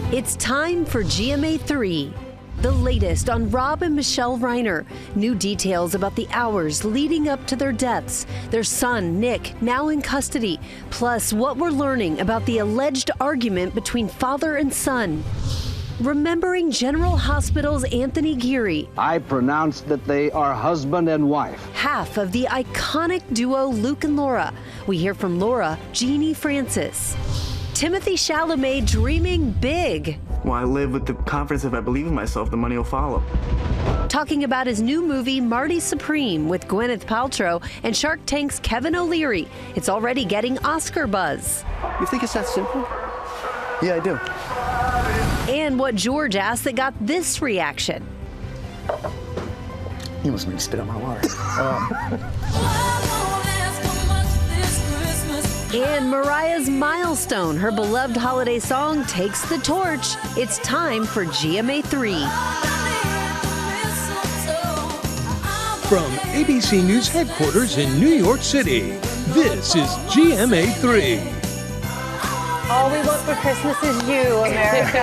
It's time for GMA3, the latest on Rob and Michelle Reiner. New details about the hours leading up to their deaths, their son, Nick, now in custody, plus what we're learning about the alleged argument between father and son. Remembering General Hospital's Anthony Geary. I pronounce that they are husband and wife. Half of the iconic duo Luke and Laura. We hear from Laura, Jeannie Francis. Timothee Chalamet dreaming big. Well, I live with the confidence if I believe in myself, the money will follow. Talking about his new movie, Marty Supreme, with Gwyneth Paltrow and Shark Tank's Kevin O'Leary. It's already getting Oscar buzz. You think it's that simple? Yeah, I do. And what George asked that got this reaction. You must make me spit out my water. And Mariah's milestone, her beloved holiday song, takes the torch. It's time for GMA3. From ABC News headquarters in New York City, this is GMA3. All we want for Christmas is you, America.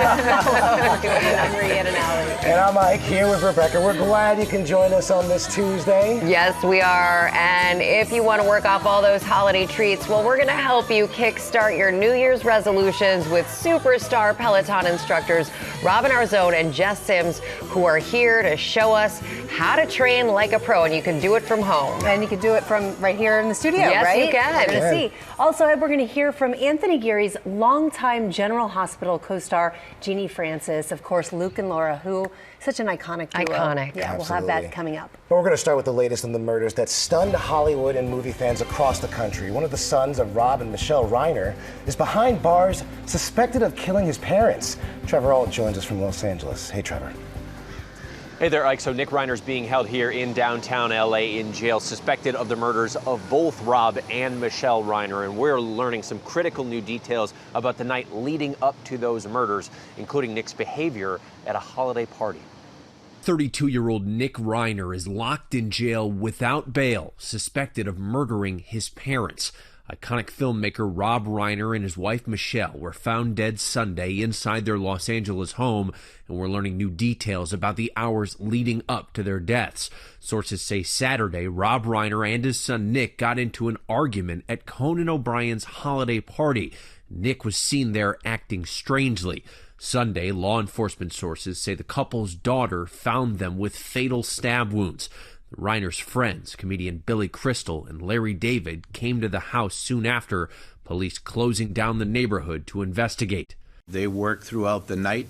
And I'm Mike here with Rebecca. We're glad you can join us on this Tuesday. Yes, we are. And if you want to work off all those holiday treats, well, we're going to help you kickstart your New Year's resolutions with superstar Peloton instructors Robin Arzone and Jess Sims, who are here to show us how to train like a pro. And you can do it from home. And you can do it from right here in the studio, yes, right? Yes, you can. We're going to see. Also, we're going to hear from Anthony Geary's longtime General Hospital co-star, Jeannie Francis. Of course, Luke and Laura, who such an iconic duo. Iconic. Yeah, Absolutely. We'll have that coming up. But we're going to start with the latest on the murders that stunned Hollywood and movie fans across the country. One of the sons of Rob and Michelle Reiner is behind bars, suspected of killing his parents. Trevor Ault joins us from Los Angeles. Hey, Trevor. Hey there, Ike. So Nick Reiner's being held here in downtown LA in jail, suspected of the murders of both Rob and Michelle Reiner. And we're learning some critical new details about the night leading up to those murders, including Nick's behavior at a holiday party. 32-year-old Nick Reiner is locked in jail without bail, suspected of murdering his parents. Iconic filmmaker Rob Reiner and his wife Michelle were found dead Sunday inside their Los Angeles home, and we're learning new details about the hours leading up to their deaths. Sources say Saturday, Rob Reiner and his son Nick got into an argument at Conan O'Brien's holiday party. Nick was seen there acting strangely. Sunday, law enforcement sources say the couple's daughter found them with fatal stab wounds. Reiner's friends, comedian Billy Crystal and Larry David, came to the house soon after, police closing down the neighborhood to investigate. They worked throughout the night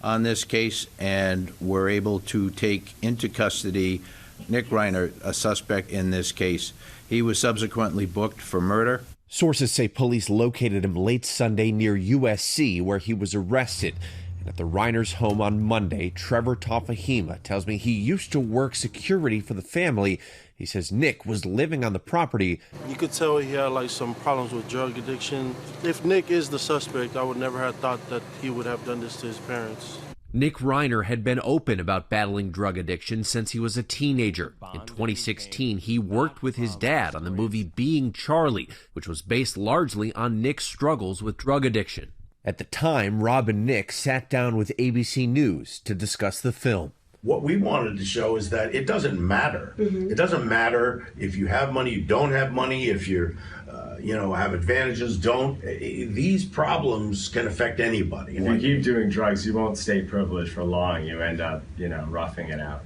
on this case and were able to take into custody Nick Reiner, a suspect in this case. He was subsequently booked for murder. Sources say police located him late Sunday near USC, where he was arrested. And at the Reiner's home on Monday, Trevor Tafahima tells me he used to work security for the family. He says Nick was living on the property. You could tell he had some problems with drug addiction. If Nick is the suspect, I would never have thought that he would have done this to his parents. Nick Reiner had been open about battling drug addiction since he was a teenager. In 2016, he worked with his dad on the movie Being Charlie, which was based largely on Nick's struggles with drug addiction. At the time, Rob and Nick sat down with ABC News to discuss the film. What we wanted to show is that it doesn't matter. It doesn't matter if you have money, you don't have money, if you're, have advantages, don't. These problems can affect anybody. If you keep doing drugs, you won't stay privileged for long. You end up, roughing it out.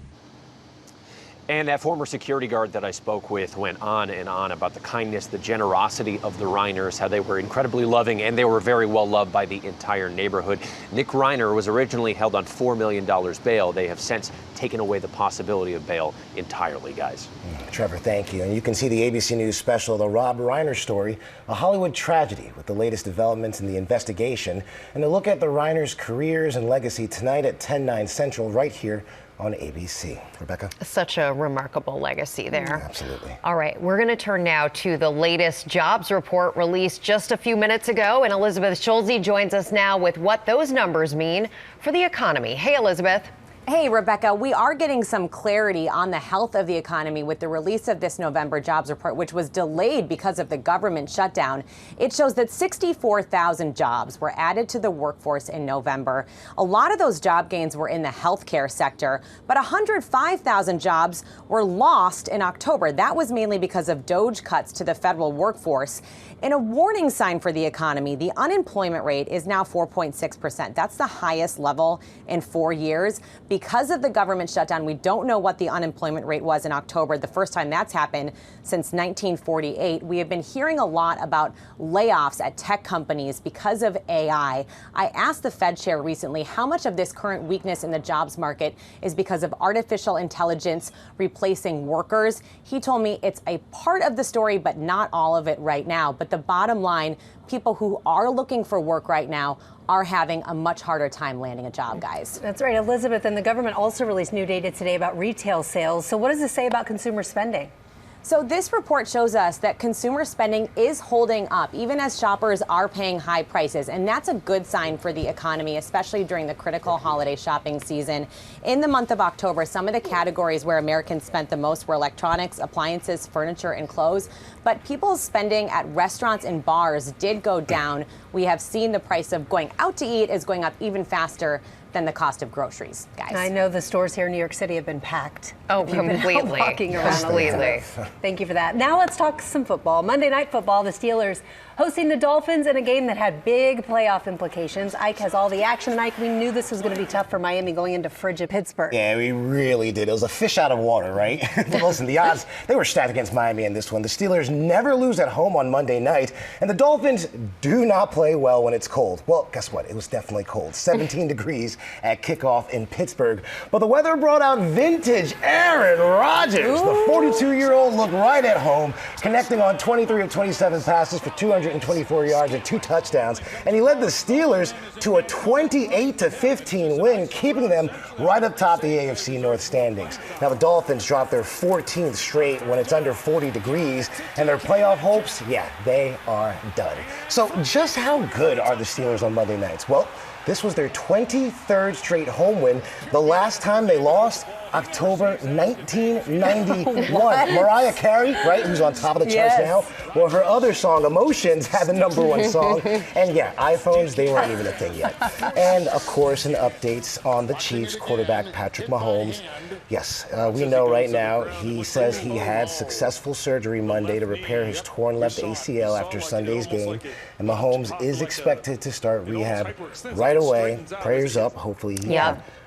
And that former security guard that I spoke with went on and on about the kindness, the generosity of the Reiners, how they were incredibly loving, and they were very well loved by the entire neighborhood. Nick Reiner was originally held on $4 million bail. They have since taken away the possibility of bail entirely, guys. Trevor, thank you. And you can see the ABC News special, The Rob Reiner Story, a Hollywood tragedy, with the latest developments in the investigation, and a look at the Reiners' careers and legacy tonight at 10/9 Central, right here on ABC. Rebecca? Such a remarkable legacy there. Absolutely. All right, we're going to turn now to the latest jobs report released just a few minutes ago, and Elizabeth Schulze joins us now with what those numbers mean for the economy. Hey, Elizabeth. Hey, Rebecca, we are getting some clarity on the health of the economy with the release of this November jobs report, which was delayed because of the government shutdown. It shows that 64,000 jobs were added to the workforce in November. A lot of those job gains were in the healthcare sector, but 105,000 jobs were lost in October. That was mainly because of DOGE cuts to the federal workforce. In a warning sign for the economy, the unemployment rate is now 4.6%. That's the highest level in 4 years. Because of the government shutdown, we don't know what the unemployment rate was in October, the first time that's happened since 1948. We have been hearing a lot about layoffs at tech companies because of AI. I asked the Fed chair recently how much of this current weakness in the jobs market is because of artificial intelligence replacing workers. He told me it's a part of the story, but not all of it right now. But the bottom line, people who are looking for work right now are having a much harder time landing a job, guys. That's right, Elizabeth. And the government also released new data today about retail sales. So what does this say about consumer spending? So this report shows us that consumer spending is holding up, even as shoppers are paying high prices. And that's a good sign for the economy, especially during the critical holiday shopping season. In the month of October, some of the categories where Americans spent the most were electronics, appliances, furniture, and clothes. But people's spending at restaurants and bars did go down. We have seen the price of going out to eat is going up even faster than the cost of groceries, guys. I know the stores here in New York City have been packed. Oh, completely. Walking around completely. Thank you for that. Now let's talk some football. Monday Night Football, the Steelers hosting the Dolphins in a game that had big playoff implications. Ike has all the action. And Ike, we knew this was going to be tough for Miami going into frigid Pittsburgh. Yeah, we really did. It was a fish out of water, right? Listen, the odds, they were stacked against Miami in this one. The Steelers never lose at home on Monday night, and the Dolphins do not play well when it's cold. Well, guess what? It was definitely cold. 17 degrees at kickoff in Pittsburgh. But the weather brought out vintage Aaron Rodgers. Ooh. The 42-year-old looked right at home, connecting on 23 of 27 passes for 224 yards and 2 touchdowns. And he led the Steelers to a 28-15 win, keeping them right up top the AFC North standings. Now, the Dolphins dropped their 14th straight when it's under 40 degrees, and their playoff hopes, yeah, they are done. So just how good are the Steelers on Monday nights? Well, this was their 23rd straight home win. The last time they lost, October 1991. Mariah Carey, right, who's on top of the charts now? Well, her other song, Emotions, had the #1 song. And yeah, iPhones, they weren't even a thing yet. And of course, an updates on the Chiefs quarterback, Patrick Mahomes. Yes, we know right now he says he had successful surgery Monday to repair his torn left ACL after Sunday's game. And Mahomes is expected to start rehab right away. Prayers up. Hopefully he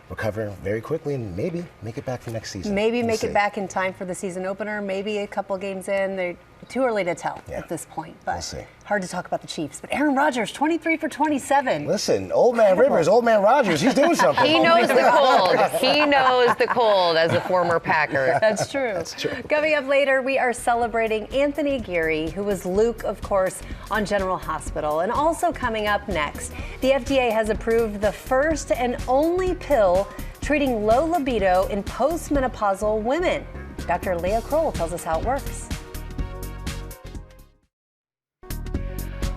recover very quickly and maybe make it back for next season. Maybe make it back in time for the season opener. Maybe a couple games in. They're too early to tell at this point. But we'll see. Hard to talk about the Chiefs. But Aaron Rodgers, 23 for 27. Listen, old man Rivers, old man Rodgers, he's doing something. He knows the cold. He knows the cold as a former Packer. That's true. That's true. Coming up later, we are celebrating Anthony Geary, who was Luke, of course, on General Hospital. And also coming up next, the FDA has approved the first and only pill treating low libido in post-menopausal women. Dr. Leah Kroll tells us how it works.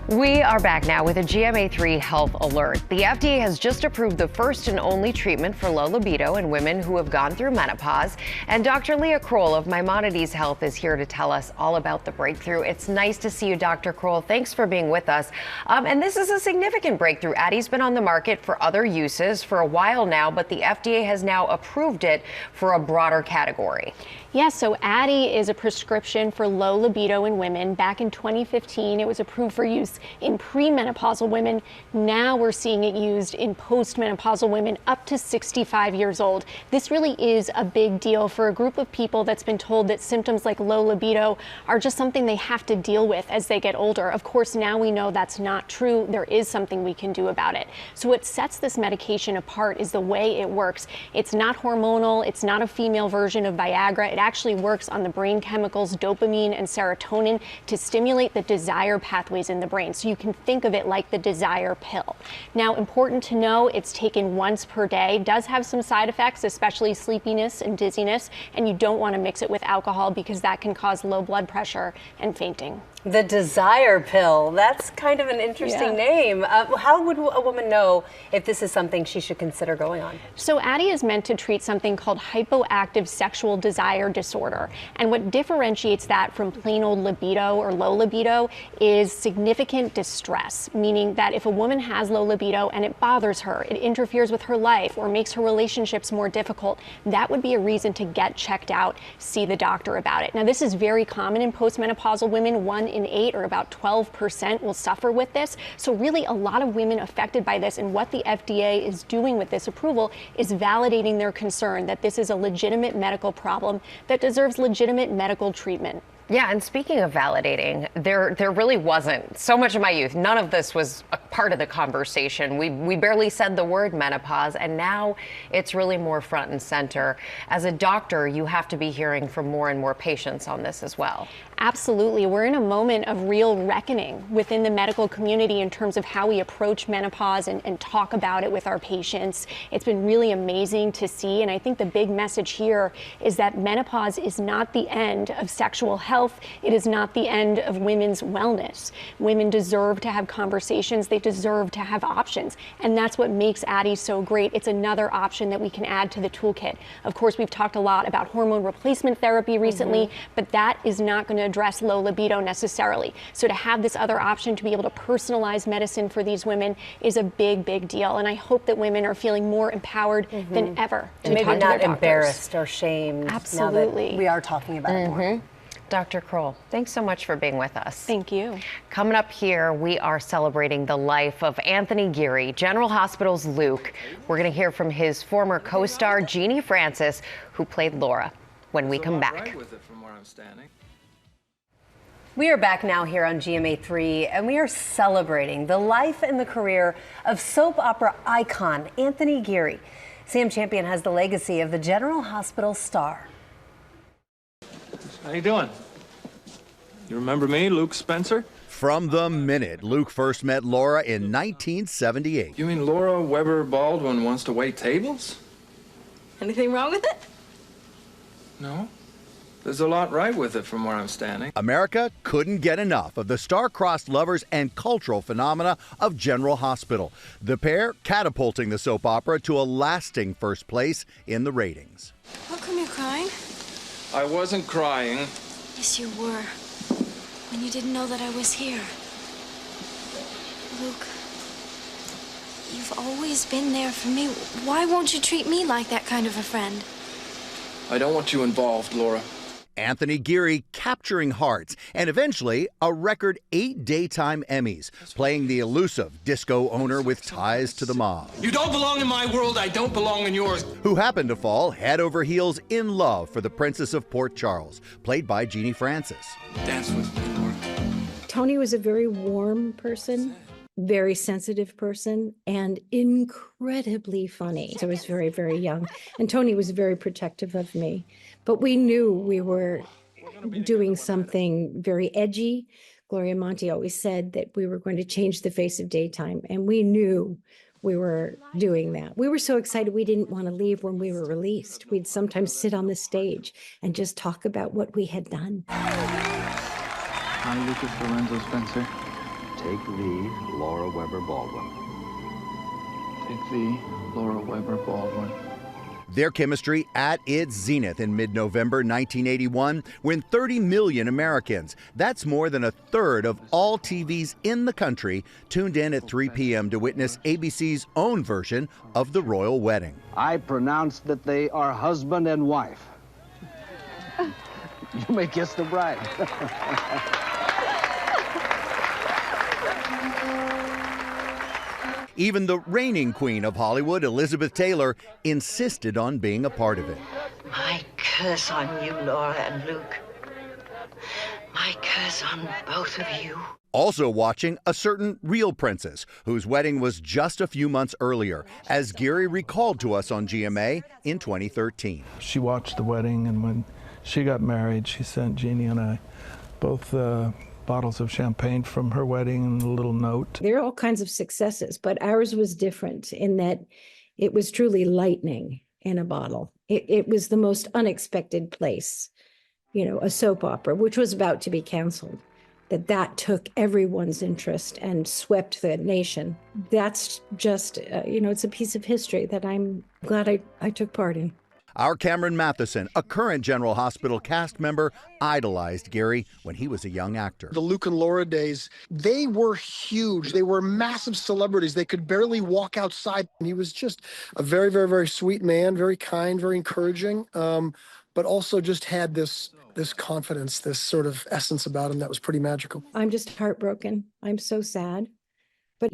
We are back now with a GMA3 health alert. The FDA has just approved the first and only treatment for low libido in women who have gone through menopause. And Dr. Leah Kroll of Maimonides Health is here to tell us all about the breakthrough. It's nice to see you, Dr. Kroll. Thanks for being with us. And this is a significant breakthrough. Addie's been on the market for other uses for a while now, but the FDA has now approved it for a broader category. Yes, so Addie is a prescription for low libido in women. Back in 2015, it was approved for use in premenopausal women. Now we're seeing it used in postmenopausal women up to 65 years old. This really is a big deal for a group of people that's been told that symptoms like low libido are just something they have to deal with as they get older. Of course, now we know that's not true. There is something we can do about it. So what sets this medication apart is the way it works. It's not hormonal. It's not a female version of Viagra. It actually works on the brain chemicals dopamine and serotonin to stimulate the desire pathways in the brain. So you can think of it like the desire pill. Now, important to know, it's taken once per day. It does have some side effects, especially sleepiness and dizziness, and you don't want to mix it with alcohol because that can cause low blood pressure and fainting. The desire pill. That's kind of an interesting name. How would a woman know if this is something she should consider going on? So Addyi is meant to treat something called hypoactive sexual desire disorder. And what differentiates that from plain old libido or low libido is significant distress, meaning that if a woman has low libido and it bothers her, it interferes with her life or makes her relationships more difficult, that would be a reason to get checked out, see the doctor about it. Now, this is very common in postmenopausal women. 1 in 8, or about 12%, will suffer with this. So really a lot of women affected by this, and what the FDA is doing with this approval is validating their concern that this is a legitimate medical problem that deserves legitimate medical treatment. Yeah, and speaking of validating, there really wasn't. So much of my youth, none of this was a part of the conversation. We barely said the word menopause, and now it's really more front and center. As a doctor, you have to be hearing from more and more patients on this as well. Absolutely. We're in a moment of real reckoning within the medical community in terms of how we approach menopause and talk about it with our patients. It's been really amazing to see, and I think the big message here is that menopause is not the end of sexual health. It is not the end of women's wellness. Women deserve to have conversations. They deserve to have options, and that's what makes Addyi so great. It's another option that we can add to the toolkit. Of course, we've talked a lot about hormone replacement therapy recently, but that is not going to address low libido necessarily. So to have this other option to be able to personalize medicine for these women is a big, big deal. And I hope that women are feeling more empowered than ever to And maybe talk to their not doctors. embarrassed or shamed. Absolutely. Now that we are talking about it more. Dr. Kroll, thanks so much for being with us. Thank you. Coming up here, we are celebrating the life of Anthony Geary, General Hospital's Luke. We're going to hear from his former co-star, Jeannie Francis, who played Laura, when we come back. We are back now here on GMA3, and we are celebrating the life and the career of soap opera icon Anthony Geary. Sam Champion has the legacy of the General Hospital star. How you doing? You remember me, Luke Spencer? From the minute Luke first met Laura in 1978. You mean Laura Weber Baldwin wants to wait tables? Anything wrong with it? No. There's a lot right with it from where I'm standing. America couldn't get enough of the star-crossed lovers and cultural phenomena of General Hospital. The pair catapulting the soap opera to a lasting first place in the ratings. How come you're crying? I wasn't crying. Yes, you were. When you didn't know that I was here. Luke, you've always been there for me. Why won't you treat me like that kind of a friend? I don't want you involved, Laura. Anthony Geary capturing hearts and eventually a record 8 daytime Emmys, playing the elusive disco owner with ties to the mob. You don't belong in my world, I don't belong in yours. Who happened to fall head over heels in love for the Princess of Port Charles, played by Jeannie Francis. Dance with me, Laura. Tony was a very warm person, very sensitive person, and incredibly funny. So I was very, very young. And Tony was very protective of me. But we knew we were doing something very edgy. Gloria Monty always said that we were going to change the face of daytime. And we knew we were doing that. We were so excited we didn't want to leave when we were released. We'd sometimes sit on the stage and just talk about what we had done. Hi, Lucas Lorenzo Spencer. Take thee, Laura Weber Baldwin. Take thee, Laura Weber Baldwin. Their chemistry at its zenith in mid-November 1981, when 30 million Americans, that's more than a third of all TVs in the country, tuned in at 3 p.m. to witness ABC's own version of the royal wedding. I pronounce that they are husband and wife. You may kiss the bride. Even the reigning queen of Hollywood, Elizabeth Taylor, insisted on being a part of it. My curse on you, Laura and Luke. My curse on both of you. Also watching a certain real princess, whose wedding was just a few months earlier, as Geary recalled to us on GMA in 2013. She watched the wedding, and when she got married, she sent Jeannie and I both bottles of champagne from her wedding and a little note. There are all kinds of successes, but ours was different in that it was truly lightning in a bottle. It was the most unexpected place, you know, a soap opera, which was about to be canceled. that took everyone's interest and swept the nation. That's just, it's a piece of history that I'm glad I took part in. Our Cameron Matheson, a current General Hospital cast member, idolized Geary when he was a young actor. The Luke and Laura days, they were huge. They were massive celebrities. They could barely walk outside. And he was just a very, very, very sweet man, very kind, very encouraging, but also just had this confidence, this sort of essence about him that was pretty magical. I'm just heartbroken. I'm so sad. But,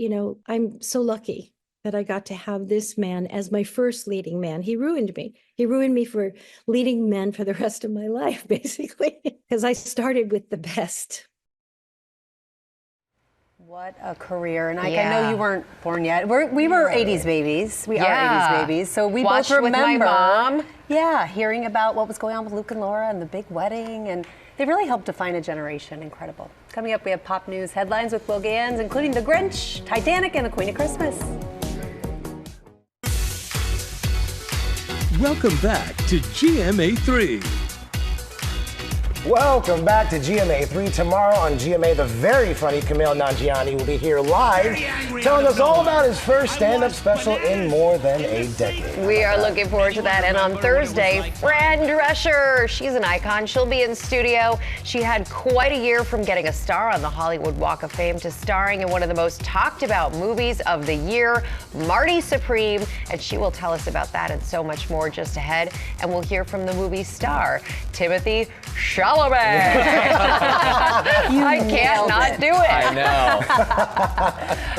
I'm so lucky that I got to have this man as my first leading man. He ruined me. He ruined me for leading men for the rest of my life, basically, because I started with the best. What a career. And I know you weren't born yet. We were 80s babies. We are 80s babies. So we Watched both remember. with my mom. Yeah, hearing about what was going on with Luke and Laura and the big wedding. And they really helped define a generation. Incredible. Coming up, we have pop news headlines with Will Gans, including The Grinch, Titanic, and The Queen of Christmas. Welcome back to GMA3. Welcome back to GMA3. Tomorrow on GMA, the very funny Kumail Nanjiani will be here live telling us all about his first stand-up special in more than a decade. We are looking forward to that. And on Thursday, Fran Drescher. She's an icon. She'll be in studio. She had quite a year from getting a star on the Hollywood Walk of Fame to starring in one of the most talked about movies of the year, Marty Supreme. And she will tell us about that and so much more just ahead. And we'll hear from the movie star, Timothee Chalamet. I can't not do it. I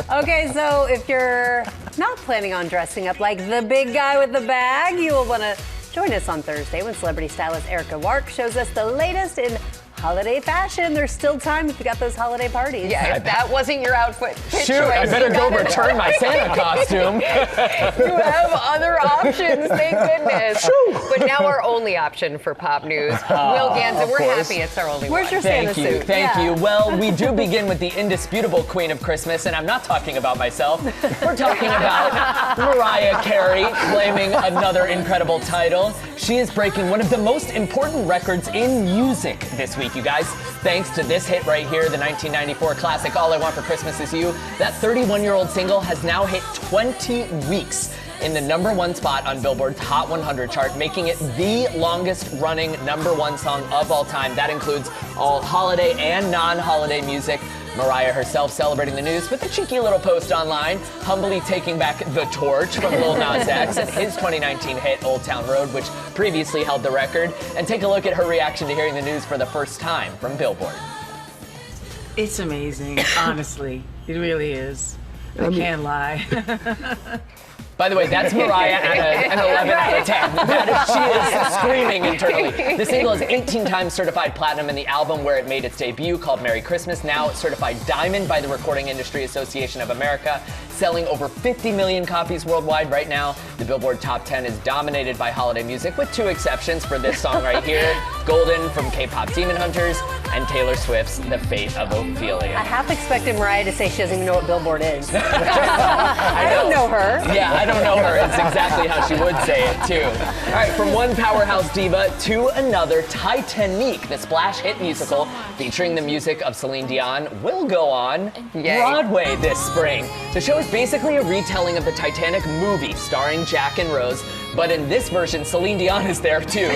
know. Okay, so if you're not planning on dressing up like the big guy with the bag, you will want to join us on Thursday when celebrity stylist Erica Wark shows us the latest in holiday fashion. There's still time if you got those holiday parties. Yeah, if that wasn't your outfit Shoot, I better go return my Santa costume. You have other options, thank goodness. But now our only option for pop news, Will Gans, and we're happy it's our only Where's one. your Santa suit? Thank you. Well, we do begin with the indisputable Queen of Christmas, and I'm not talking about myself. We're talking about Mariah Carey claiming another incredible title. She is breaking one of the most important records in music this week, you guys, thanks to this hit right here, the 1994 classic All I Want for Christmas Is You. That 31-year-old single has now hit 20 weeks in the #1 spot on Billboard's Hot 100 chart, making it the longest running #1 song of all time. That includes all holiday and non-holiday music. Mariah herself celebrating the news with a cheeky little post online, humbly taking back the torch from Lil Nas X and his 2019 hit Old Town Road, which previously held the record. And take a look at her reaction to hearing the news for the first time from Billboard. It's amazing, honestly. It really is. I can't lie. By the way, that's Mariah at an 11 out of 10. She is screaming internally. The single is 18 times certified platinum, and the album where it made its debut, called Merry Christmas, now certified diamond by the Recording Industry Association of America, selling over 50 million copies worldwide right now. The Billboard Top 10 is dominated by holiday music, with 2 exceptions for this song right here, Golden from K-pop Demon Hunters, and Taylor Swift's The Fate of Ophelia. I half expected Mariah to say she doesn't even know what Billboard is. I don't know her. Yeah, I don't know her. It's exactly how she would say it, too. All right, from one powerhouse diva to another, Titanic, the splash hit musical featuring the music of Celine Dion, will go on Broadway this spring. The show is basically a retelling of the Titanic movie starring Jack and Rose, but in this version, Celine Dion is there too,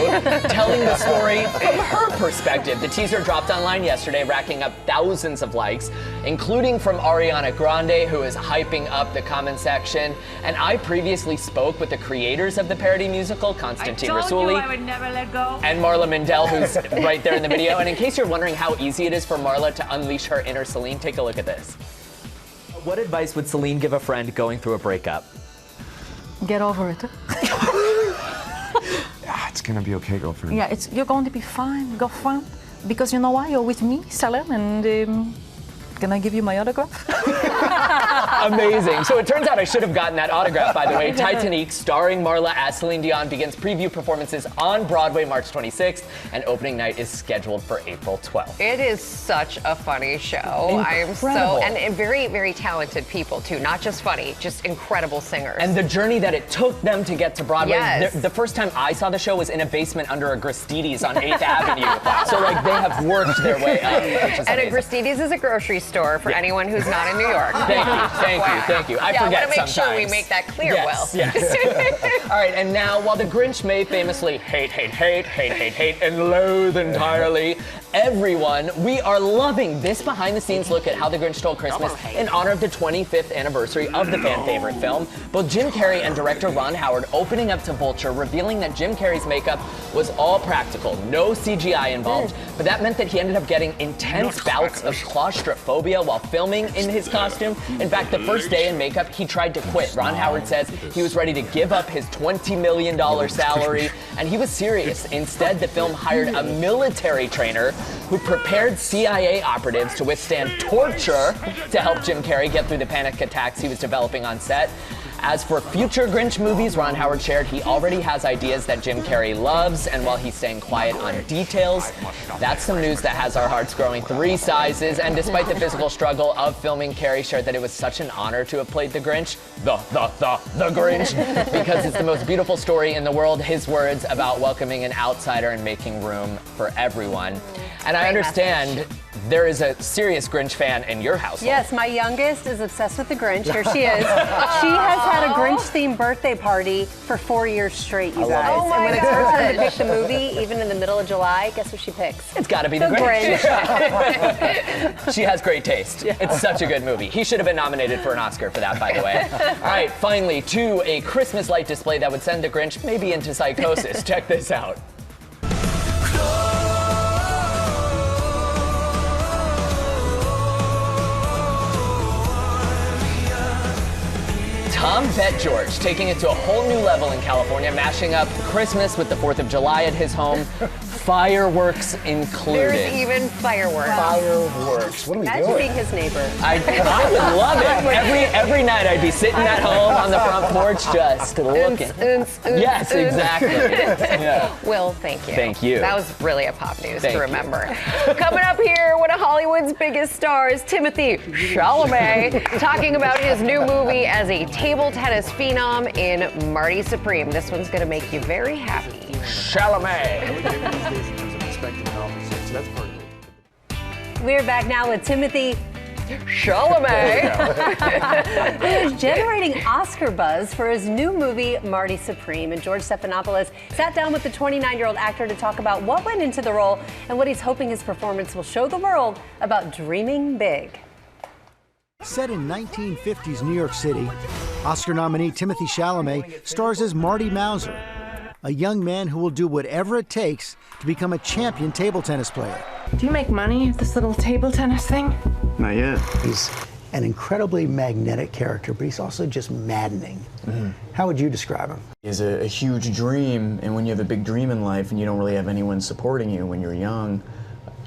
telling the story from her perspective. The teaser dropped online yesterday, racking up thousands of likes, including from Ariana Grande, who is hyping up the comment section. And I previously spoke with the creators of the parody musical, Constantine Rassouli, I would never let go. and Marla Mindell, who's right there in the video. And in case you're wondering how easy it is for Marla to unleash her inner Celine, take a look at this. What advice would Celine give a friend going through a breakup? Get over it. It's gonna be okay, girlfriend. Yeah, you're going to be fine, girlfriend. Because you know why? You're with me, Salem, and Can I give you my autograph? Amazing. So it turns out I should have gotten that autograph, by the way. Titanic, starring Marla as Celine Dion, begins preview performances on Broadway March 26th, and opening night is scheduled for April 12th. It is such a funny show. I am so, and very, very talented people too. Not just funny, just incredible singers. And the journey that it took them to get to Broadway. Yes. The first time I saw the show was in a basement under a Gristedes on 8th Avenue. So like they have worked their way up. And a Gristedes is a grocery store for anyone who's not in New York. Thank you. I forget I want to make sometimes. sure we make that clear, Yes, Will. yes. All right, and now while the Grinch may famously hate, and loathe entirely everyone, we are loving this behind-the-scenes look at how the Grinch Stole Christmas in honor of the 25th anniversary of the fan-favorite film. Both Jim Carrey and director Ron Howard opening up to Vulture, revealing that Jim Carrey's makeup was all practical, no CGI involved, but that meant that he ended up getting intense bouts of claustrophobia while filming in his costume. In fact, the first day in makeup, he tried to quit. Ron Howard says he was ready to give up his $20 million salary, and he was serious. Instead, the film hired a military trainer who prepared CIA operatives to withstand torture to help Jim Carrey get through the panic attacks he was developing on set. As for future Grinch movies, Ron Howard shared he already has ideas that Jim Carrey loves, and while he's staying quiet on details, that's some news that has our hearts growing 3 sizes. And despite the physical struggle of filming, Carrey shared that it was such an honor to have played the Grinch, the Grinch, because it's the most beautiful story in the world. His words about welcoming an outsider and making room for everyone. And I understand there is a serious Grinch fan in your household. Yes, my youngest is obsessed with the Grinch. Here she is. She has had a Grinch-themed birthday party for 4 years straight, you guys. Oh and when my it's her turn to gosh. pick the movie, even in the middle of July, guess what she picks? It's got to be the Grinch. She has great taste. Yeah. It's such a good movie. He should have been nominated for an Oscar for that, by the way. All right, finally, to a Christmas light display that would send the Grinch maybe into psychosis. Check this out. Tom Bet-George taking it to a whole new level in California, mashing up Christmas with the 4th of July at his home. Fireworks included. There's even fireworks. Fireworks. What are we Imagine doing? being his neighbor. I would love it. Every night I'd be sitting at home on the front porch just looking. Yes, exactly. Yeah. Will, thank you. Thank you. That was really a pop news Thank to you. remember. Coming up here, one of Hollywood's biggest stars, Timothee Chalamet, talking about his new movie as a table tennis phenom in Marty Supreme. This one's going to make you very happy. Chalamet. We're back now with Timothee Chalamet, who is generating Oscar buzz for his new movie, Marty Supreme. And George Stephanopoulos sat down with the 29-year-old actor to talk about what went into the role and what he's hoping his performance will show the world about dreaming big. Set in 1950s New York City, Oscar nominee Timothee Chalamet stars as Marty Mauser, a young man who will do whatever it takes to become a champion table tennis player. Do you make money at this little table tennis thing? Not yet. He's an incredibly magnetic character, but he's also just maddening. How would you describe him? He has a huge dream, and when you have a big dream in life and you don't really have anyone supporting you when you're young,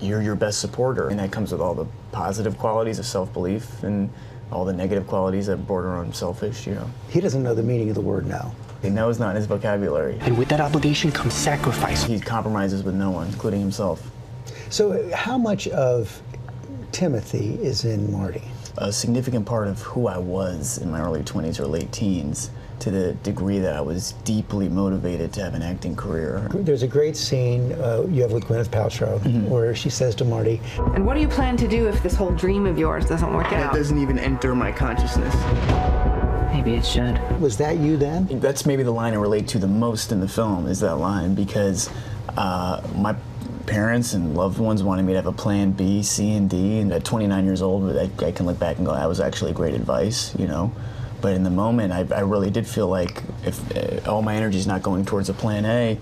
you're your best supporter. And that comes with all the positive qualities of self-belief and all the negative qualities that border on selfish, you know. He doesn't know the meaning of the word no. No is not in his vocabulary. And with that obligation comes sacrifice. He compromises with no one, including himself. So how much of Timothy is in Marty? A significant part of who I was in my early 20s or late teens, to the degree that I was deeply motivated to have an acting career. There's a great scene you have with Gwyneth Paltrow where she says to Marty, And what do you plan to do if this whole dream of yours doesn't work That out? doesn't even enter my consciousness. Maybe it should. Was that you then? That's maybe the line I relate to the most in the film, is that line, because my parents and loved ones wanted me to have a plan B, C, and D, and at 29 years old, I can look back and go, that was actually great advice, you know? But in the moment, I really did feel like if all my energy is not going towards a plan A,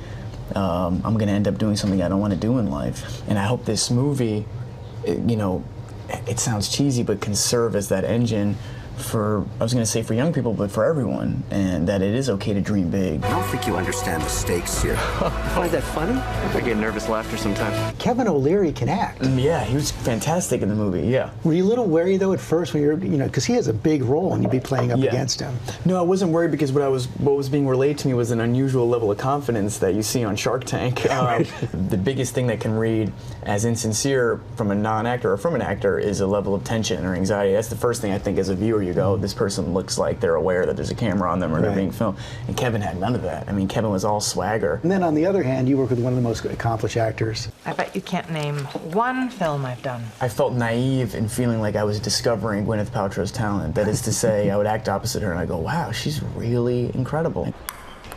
I'm going to end up doing something I don't want to do in life. And I hope this movie, you know, it sounds cheesy, but can serve as that engine for, I was going to say for young people, but for everyone, and that it is okay to dream big. I don't think you understand the stakes here. Find that funny? I get nervous laughter sometimes. Kevin O'Leary can act. Yeah, he was fantastic in the movie, yeah. Were you a little wary though at first when you're, because he has a big role and you'd be playing up against him? No, I wasn't worried because what was being relayed to me was an unusual level of confidence that you see on Shark Tank. The biggest thing that can read as insincere from a non-actor or from an actor is a level of tension or anxiety. That's the first thing I think as a viewer you go, this person looks like they're aware that there's a camera on them or they're being filmed. And Kevin had none of that. I mean, Kevin was all swagger. And then on the other hand, you work with one of the most accomplished actors. I bet you can't name one film I've done. I felt naive in feeling like I was discovering Gwyneth Paltrow's talent. That is to say, I would act opposite her and I go, wow, she's really incredible.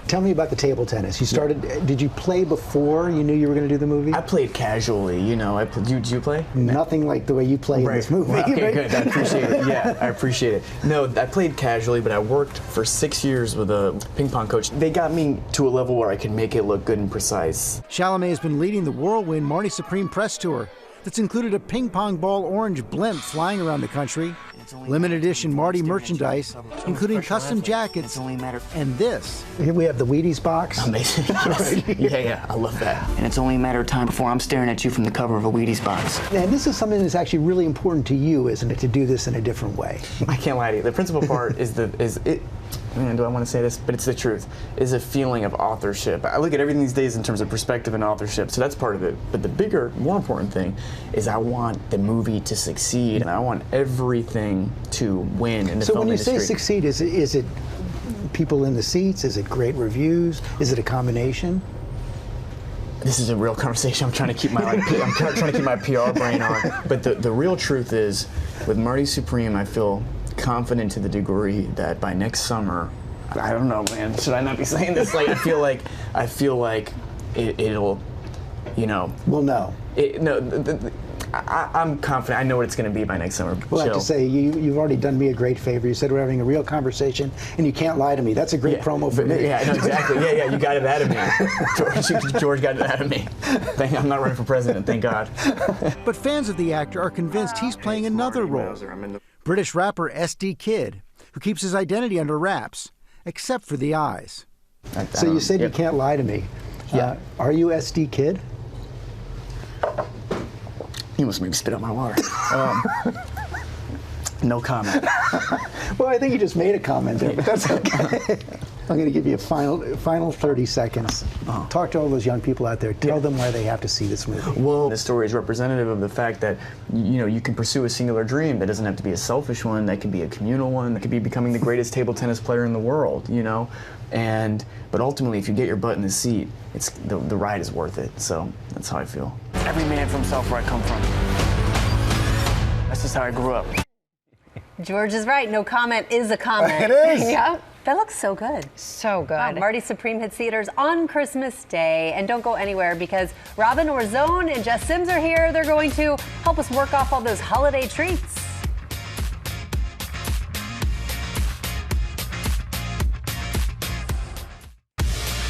Tell me about the table tennis. You started, did you play before you knew you were going to do the movie? I played casually, Did you play? Nothing like the way you play in this movie. Well, okay, good. I appreciate it. Yeah, I appreciate it. No, I played casually, but I worked for 6 years with a ping pong coach. They got me to a level where I could make it look good and precise. Chalamet has been leading the whirlwind Marty Supreme press tour that's included a ping pong ball orange blimp flying around the country, limited edition Marty merchandise, including custom jackets, and this. Here we have the Wheaties box. Amazing. Yes. Yeah, I love that. And it's only a matter of time before I'm staring at you from the cover of a Wheaties box. And this is something that's actually really important to you, isn't it, to do this in a different way? I can't lie to you. The principal part man, do I want to say this? But it's the truth, is a feeling of authorship. I look at everything these days in terms of perspective and authorship, so that's part of it. But the bigger, more important thing is I want the movie to succeed, and I want everything to win in the film industry. So when you say succeed, is it people in the seats? Is it great reviews? Is it a combination? This is a real conversation. I'm trying to keep my PR brain on. But the real truth is, with Marty Supreme, I feel confident to the degree that by next summer, I don't know, man, should I not be saying this? Like, I feel like it'll, We'll know. I'm confident. I know what it's going to be by next summer. Well, I have to say, you've already done me a great favor. You said we're having a real conversation, and you can't lie to me. That's a great promo for me. Yeah, no, exactly. Yeah, you got it out of me. George got it out of me. I'm not running for president, thank God. But fans of the actor are convinced he's playing another role. British rapper SD Kid, who keeps his identity under wraps, except for the eyes. So you said you can't lie to me. Yeah. Are you SD Kid? You must make me spit out my water. No comment. Well, I think you just made a comment there, but that's okay. I'm going to give you a final 30 seconds. Talk to all those young people out there. Tell them why they have to see this movie. Well, this story is representative of the fact that you can pursue a singular dream. That doesn't have to be a selfish one. That could be a communal one. That could be becoming the greatest table tennis player in the world. But ultimately, if you get your butt in the seat, the ride is worth it. So that's how I feel. Every man for himself where I come from. That's just how I grew up. George is right. No comment is a comment. It is. Yep. That looks so good. So good. Wow, Marty Supreme hits theaters on Christmas Day. And don't go anywhere because Robin Orzone and Jess Sims are here. They're going to help us work off all those holiday treats.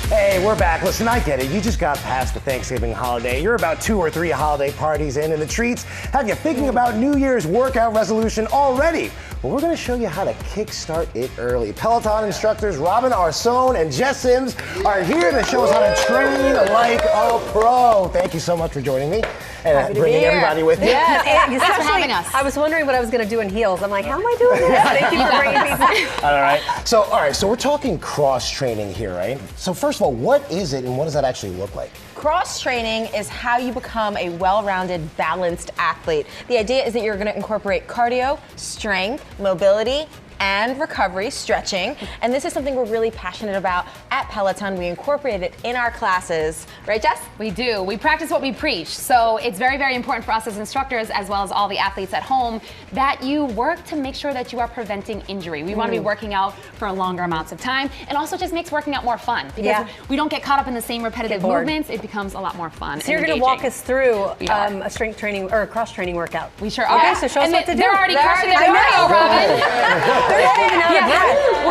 Hey, we're back. Listen, I get it. You just got past the Thanksgiving holiday. You're about 2 or 3 holiday parties in, and the treats have you thinking about New Year's workout resolution already. Well, we're going to show you how to kickstart it early. Peloton instructors Robin Orzone and Jess Sims are here to show us how to train like a pro. Thank you so much for joining me and bringing everybody with you. Yeah, thanks for having us. I was wondering what I was going to do in heels. I'm like, how am I doing this? Thank you for bringing people. All right. So we're talking cross training here, right? So first of all, what is it and what does that actually look like? Cross training is how you become a well-rounded, balanced athlete. The idea is that you're going to incorporate cardio, strength, mobility, and recovery, stretching. And this is something we're really passionate about at Peloton. We incorporate it in our classes. Right, Jess? We do. We practice what we preach. So it's very, very important for us as instructors, as well as all the athletes at home, that you work to make sure that you are preventing injury. We want to be working out for longer amounts of time. And also just makes working out more fun. Because we don't get caught up in the same repetitive movements. It becomes a lot more fun. So you're going to walk us through a strength training or a cross training workout. We sure are. Okay, so show us what to do. They're already cardio, Robin. We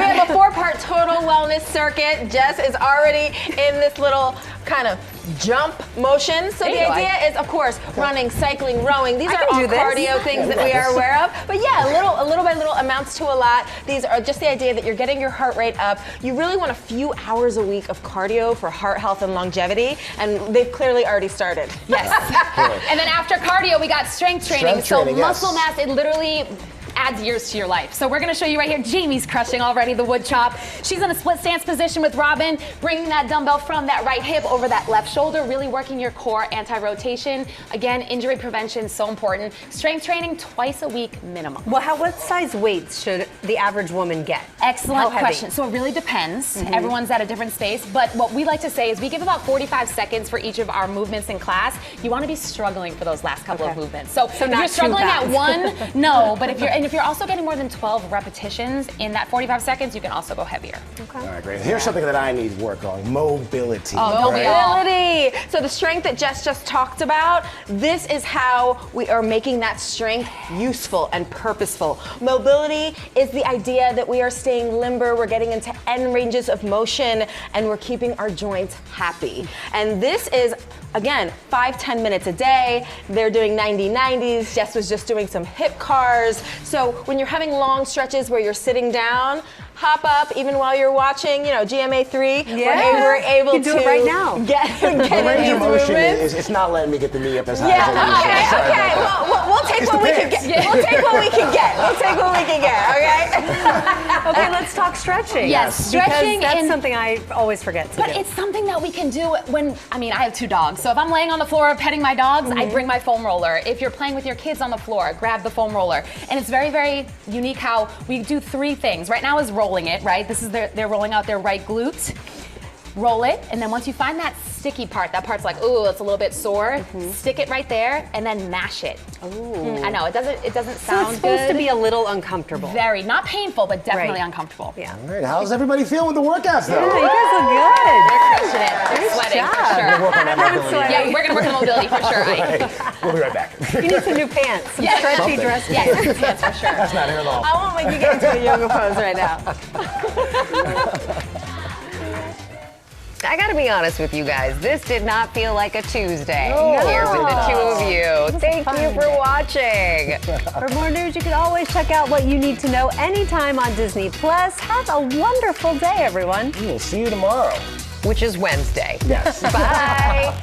have a 4-part total wellness circuit. Jess is already in this little kind of jump motion. So the idea is, of course, running, cycling, rowing. These are all cardio things that we are aware of. But yeah, a little by little amounts to a lot. These are just the idea that you're getting your heart rate up. You really want a few hours a week of cardio for heart health and longevity, and they've clearly already started. Yes. And then after cardio, we got strength training. Muscle mass, it literally adds years to your life. So we're gonna show you right here. Jamie's crushing already the wood chop. She's in a split stance position with Robin, bringing that dumbbell from that right hip over that left shoulder, really working your core, anti-rotation. Again, injury prevention, so important. Strength training twice a week minimum. Well, what size weights should the average woman get? Excellent question. So it really depends. Everyone's at a different space, but what we like to say is we give about 45 seconds for each of our movements in class. You wanna be struggling for those last couple of movements. So if you're struggling at one, no, but if you're also getting more than 12 repetitions in that 45 seconds, you can also go heavier. All right, great. Here's something that I need work on: mobility. Mobility. So the strength that Jess just talked about, this is how we are making that strength useful and purposeful. Mobility is the idea that we are staying limber, we're getting into end ranges of motion, and we're keeping our joints happy. And this is, again, 5-10 minutes a day. They're doing 90-90s. Jess was just doing some hip cars. So when you're having long stretches where you're sitting down, hop up even while you're watching, GMA3. We're able to do it right now. Get in these movements. It's not letting me get the knee up as high as I okay. We'll take what we can get. We'll take what we can get. Okay? Okay, let's talk stretching. Yes, stretching. That's something I always forget to do. But it's something that we can do when, I have 2 dogs. So if I'm laying on the floor petting my dogs, I bring my foam roller. If you're playing with your kids on the floor, grab the foam roller. And it's very, very unique how we do 3 things. Right now is rolling it, right? This is they're rolling out their right glute. Roll it, and then once you find that sticky part, that part's like, ooh, it's a little bit sore, stick it right there, and then mash it. Ooh. I know, it doesn't sound so it's supposed to be a little uncomfortable. Very, not painful, but definitely uncomfortable. Yeah. All right, how's everybody feeling with the workouts, though? Yeah, you guys look good. They're crushing it. They're sweating for sure. We'll work on that mobility. Yeah, we're gonna work on the mobility for sure. Right. We'll be right back. You need some new pants, some stretchy dresses. Yes, pants for sure. That's not here at all. I won't make you get into a yoga pose right now. I gotta be honest with you guys, this did not feel like a Tuesday No. here with the 2 of you. Thank you for watching. For more news, you can always check out what you need to know anytime on Disney+. Have a wonderful day, everyone. We'll see you tomorrow. Which is Wednesday. Yes. Bye.